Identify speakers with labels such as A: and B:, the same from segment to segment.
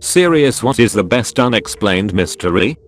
A: Serious, what is the best unexplained mystery?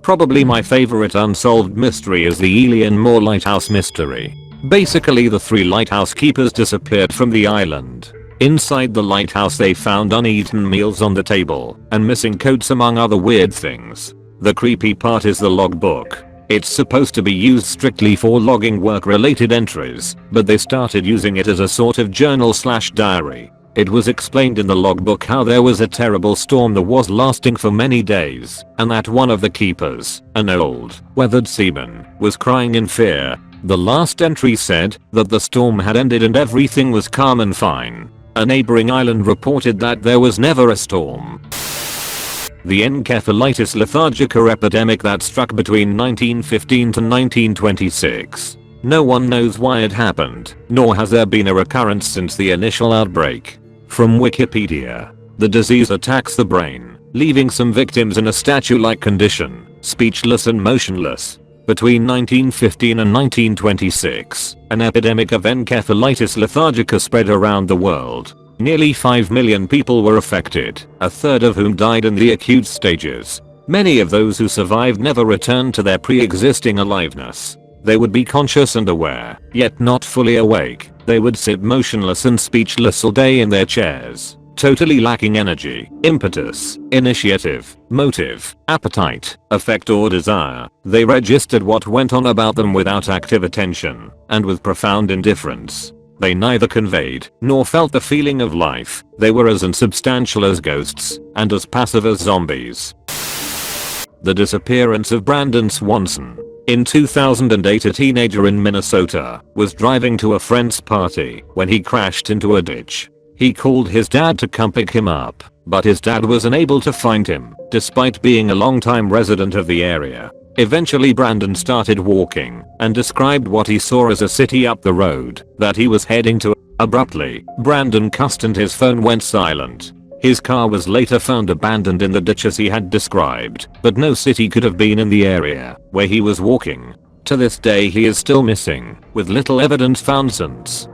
A: Probably my favorite unsolved mystery is the Elian Moor Lighthouse mystery. Basically, the 3 lighthouse keepers disappeared from the island. Inside the lighthouse they found uneaten meals on the table and missing coats among other weird things. The creepy part is the logbook. It's supposed to be used strictly for logging work-related entries, but they started using it as a sort of journal/diary. It was explained in the logbook how there was a terrible storm that was lasting for many days, and that one of the keepers, an old, weathered seaman, was crying in fear. The last entry said that the storm had ended and everything was calm and fine. A neighboring island reported that there was never a storm. The encephalitis lethargica epidemic that struck between 1915 to 1926. No one knows why it happened, nor has there been a recurrence since the initial outbreak. From Wikipedia, the disease attacks the brain, leaving some victims in a statue-like condition, speechless and motionless. Between 1915 and 1926, an epidemic of encephalitis lethargica spread around the world. Nearly 5 million people were affected, a third of whom died in the acute stages. Many of those who survived never returned to their pre-existing aliveness. They would be conscious and aware, yet not fully awake. They would sit motionless and speechless all day in their chairs, totally lacking energy, impetus, initiative, motive, appetite, affect or desire. They registered what went on about them without active attention, and with profound indifference. They neither conveyed nor felt the feeling of life. They were as insubstantial as ghosts, and as passive as zombies. The disappearance of Brandon Swanson. In 2008, a teenager in Minnesota was driving to a friend's party when he crashed into a ditch. He called his dad to come pick him up, but his dad was unable to find him, despite being a longtime resident of the area. Eventually Brandon started walking and described what he saw as a city up the road that he was heading to. Abruptly, Brandon cussed and his phone went silent. His car was later found abandoned in the ditch as he had described, but no city could have been in the area where he was walking. To this day he is still missing, with little evidence found since.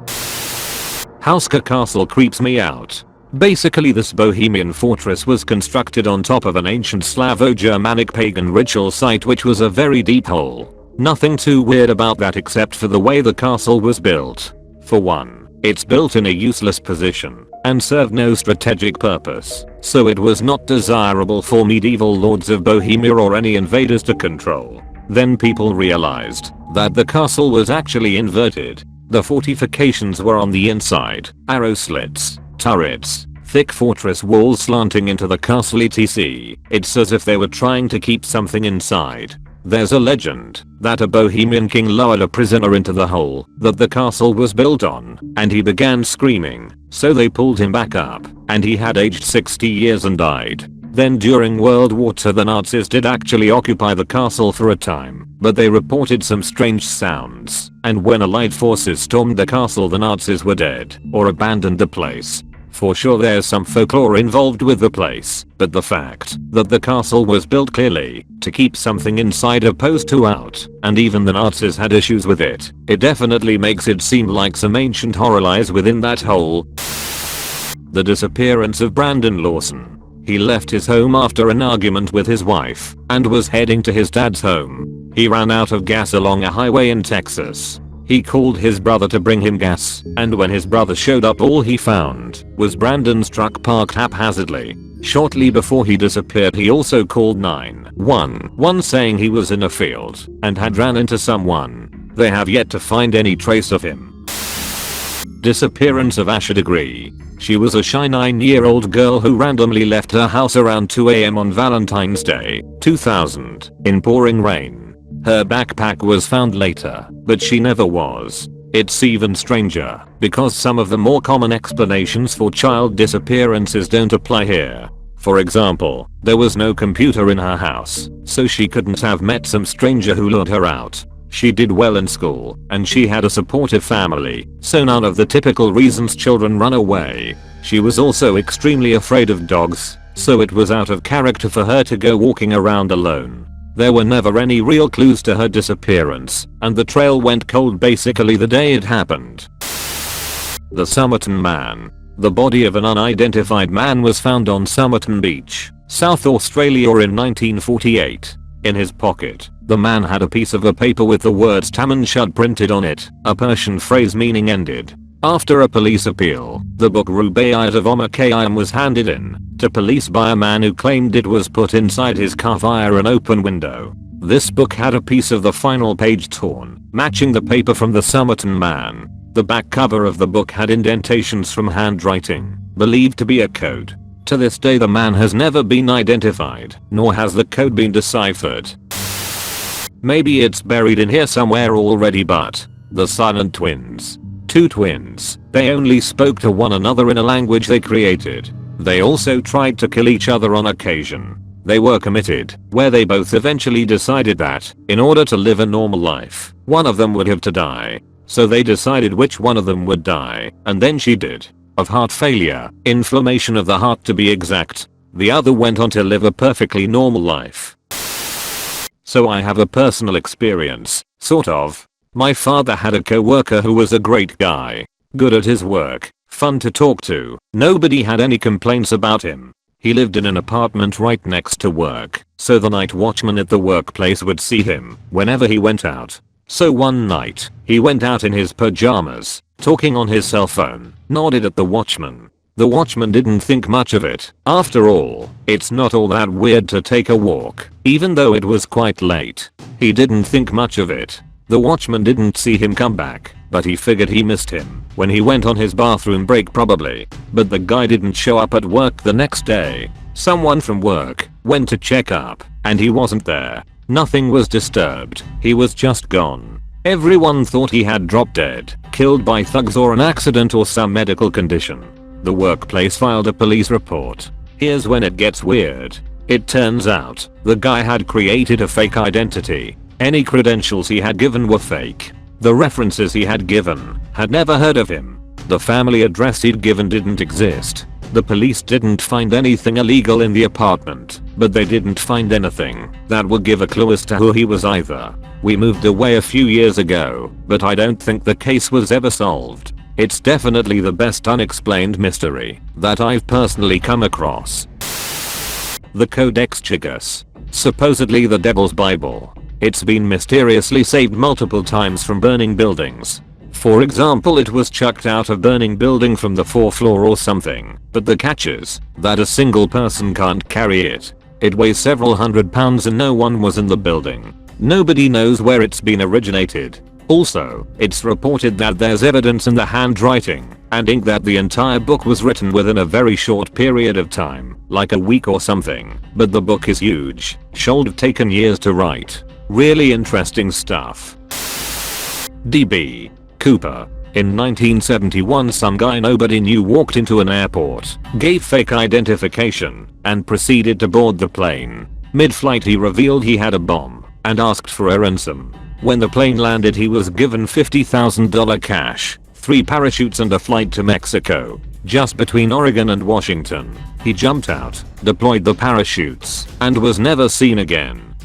A: Hauska Castle creeps me out. Basically, this Bohemian fortress was constructed on top of an ancient Slavo-Germanic pagan ritual site which was a very deep hole. Nothing too weird about that except for the way the castle was built. For one, it's built in a useless position and served no strategic purpose, so it was not desirable for medieval lords of Bohemia or any invaders to control. Then people realized that the castle was actually inverted. The fortifications were on the inside, arrow slits, turrets, thick fortress walls slanting into the castle etc. It's as if they were trying to keep something inside. There's a legend that a Bohemian king lowered a prisoner into the hole that the castle was built on, and he began screaming, so they pulled him back up, and he had aged 60 years and died. Then during World War II the Nazis did actually occupy the castle for a time, but they reported some strange sounds, and when Allied forces stormed the castle the Nazis were dead, or abandoned the place. For sure there's some folklore involved with the place, but the fact that the castle was built clearly to keep something inside opposed to out, and even the Nazis had issues with it, it definitely makes it seem like some ancient horror lies within that hole. The disappearance of Brandon Lawson. He left his home after an argument with his wife and was heading to his dad's home. He ran out of gas along a highway in Texas. He called his brother to bring him gas, and when his brother showed up all he found was Brandon's truck parked haphazardly. Shortly before he disappeared he also called 911 saying he was in a field and had ran into someone. They have yet to find any trace of him. Disappearance of Asha Degree. She was a shy 9-year-old girl who randomly left her house around 2 AM on Valentine's Day, 2000, in pouring rain. Her backpack was found later, but she never was. It's even stranger, because some of the more common explanations for child disappearances don't apply here. For example, there was no computer in her house, so she couldn't have met some stranger who lured her out. She did well in school, and she had a supportive family, so none of the typical reasons children run away. She was also extremely afraid of dogs, so it was out of character for her to go walking around alone. There were never any real clues to her disappearance, and the trail went cold basically the day it happened. The Somerton Man. The body of an unidentified man was found on Somerton Beach, South Australia in 1948. In his pocket, the man had a piece of a paper with the words Taman Shud printed on it, a Persian phrase meaning ended. After a police appeal, the book Rubaiyat of Omar Khayyam was handed in to police by a man who claimed it was put inside his car via an open window. This book had a piece of the final page torn, matching the paper from the Somerton Man. The back cover of the book had indentations from handwriting, believed to be a code. To this day the man has never been identified, nor has the code been deciphered. Maybe it's buried in here somewhere already, but the Silent Twins. Two twins. They only spoke to one another in a language they created. They also tried to kill each other on occasion. They were committed, where they both eventually decided that, in order to live a normal life, one of them would have to die. So they decided which one of them would die, and then she did. Of heart failure, inflammation of the heart to be exact. The other went on to live a perfectly normal life. So I have a personal experience, sort of. My father had a co-worker who was a great guy. Good at his work, fun to talk to, nobody had any complaints about him. He lived in an apartment right next to work, so the night watchman at the workplace would see him whenever he went out. So one night, he went out in his pajamas, talking on his cell phone, nodded at the watchman. The watchman didn't think much of it. After all, it's not all that weird to take a walk, even though it was quite late. He didn't think much of it. The watchman didn't see him come back, but he figured he missed him when he went on his bathroom break probably. But the guy didn't show up at work the next day. Someone from work went to check up, and he wasn't there. Nothing was disturbed, he was just gone. Everyone thought he had dropped dead, killed by thugs or an accident or some medical condition. The workplace filed a police report. Here's when it gets weird. It turns out, the guy had created a fake identity. Any credentials he had given were fake. The references he had given had never heard of him. The family address he'd given didn't exist. The police didn't find anything illegal in the apartment, but they didn't find anything that would give a clue as to who he was either. We moved away a few years ago, but I don't think the case was ever solved. It's definitely the best unexplained mystery that I've personally come across. The Codex Gigas. Supposedly the Devil's Bible. It's been mysteriously saved multiple times from burning buildings. For example, it was chucked out of burning building from the 4th floor or something, but the catch is that a single person can't carry it. It weighs several hundred pounds and no one was in the building. Nobody knows where it's been originated. Also, it's reported that there's evidence in the handwriting and ink that the entire book was written within a very short period of time, like a week or something, but the book is huge. Should have taken years to write. Really interesting stuff. D.B. Cooper. In 1971 some guy nobody knew walked into an airport, gave fake identification, and proceeded to board the plane. Mid-flight he revealed he had a bomb, and asked for a ransom. When the plane landed he was given $50,000 cash, 3 parachutes and a flight to Mexico, just between Oregon and Washington. He jumped out, deployed the parachutes, and was never seen again.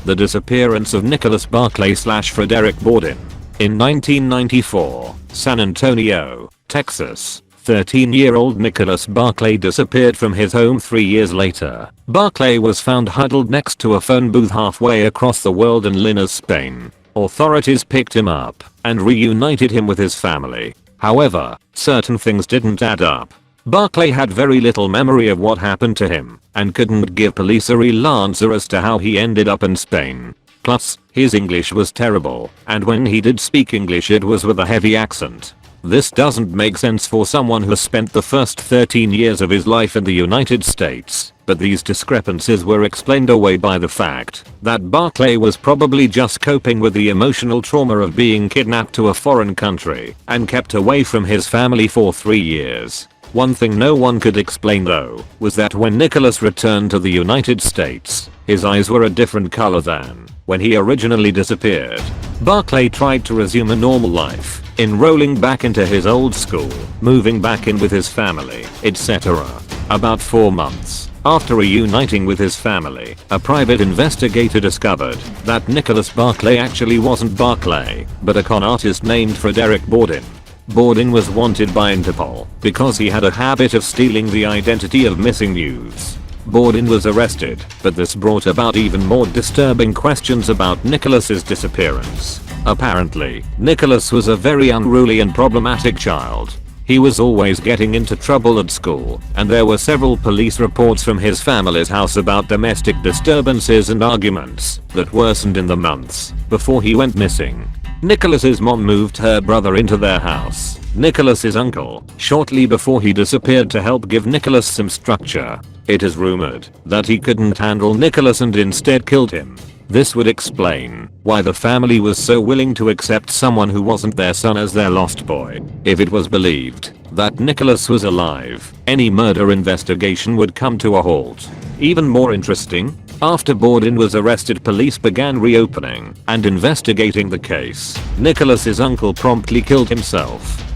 A: The disappearance of Nicholas Barclay / Frederick Borden. In 1994, San Antonio, Texas, 13-year-old Nicholas Barclay disappeared from his home 3 years later. Barclay was found huddled next to a phone booth halfway across the world in Linares, Spain. Authorities picked him up and reunited him with his family. However, certain things didn't add up. Barclay had very little memory of what happened to him and couldn't give police a real answer as to how he ended up in Spain. Plus, his English was terrible, and when he did speak English it was with a heavy accent. This doesn't make sense for someone who spent the first 13 years of his life in the United States, but these discrepancies were explained away by the fact that Barclay was probably just coping with the emotional trauma of being kidnapped to a foreign country and kept away from his family for 3 years. One thing no one could explain though was that when Nicholas returned to the United States, his eyes were a different color than when he originally disappeared. Barclay tried to resume a normal life, enrolling back into his old school, moving back in with his family, etc. About 4 months after reuniting with his family, a private investigator discovered that Nicholas Barclay actually wasn't Barclay, but a con artist named Frederick Borden. Borden was wanted by Interpol because he had a habit of stealing the identity of missing youths. Borden was arrested, but this brought about even more disturbing questions about Nicholas's disappearance. Apparently, Nicholas was a very unruly and problematic child. He was always getting into trouble at school, and there were several police reports from his family's house about domestic disturbances and arguments that worsened in the months before he went missing. Nicholas's mom moved her brother into their house, Nicholas's uncle, shortly before he disappeared to help give Nicholas some structure. It is rumored that he couldn't handle Nicholas and instead killed him. This would explain why the family was so willing to accept someone who wasn't their son as their lost boy. If it was believed that Nicholas was alive, any murder investigation would come to a halt. Even more interesting, after Borden was arrested, police began reopening and investigating the case. Nicholas's uncle promptly killed himself.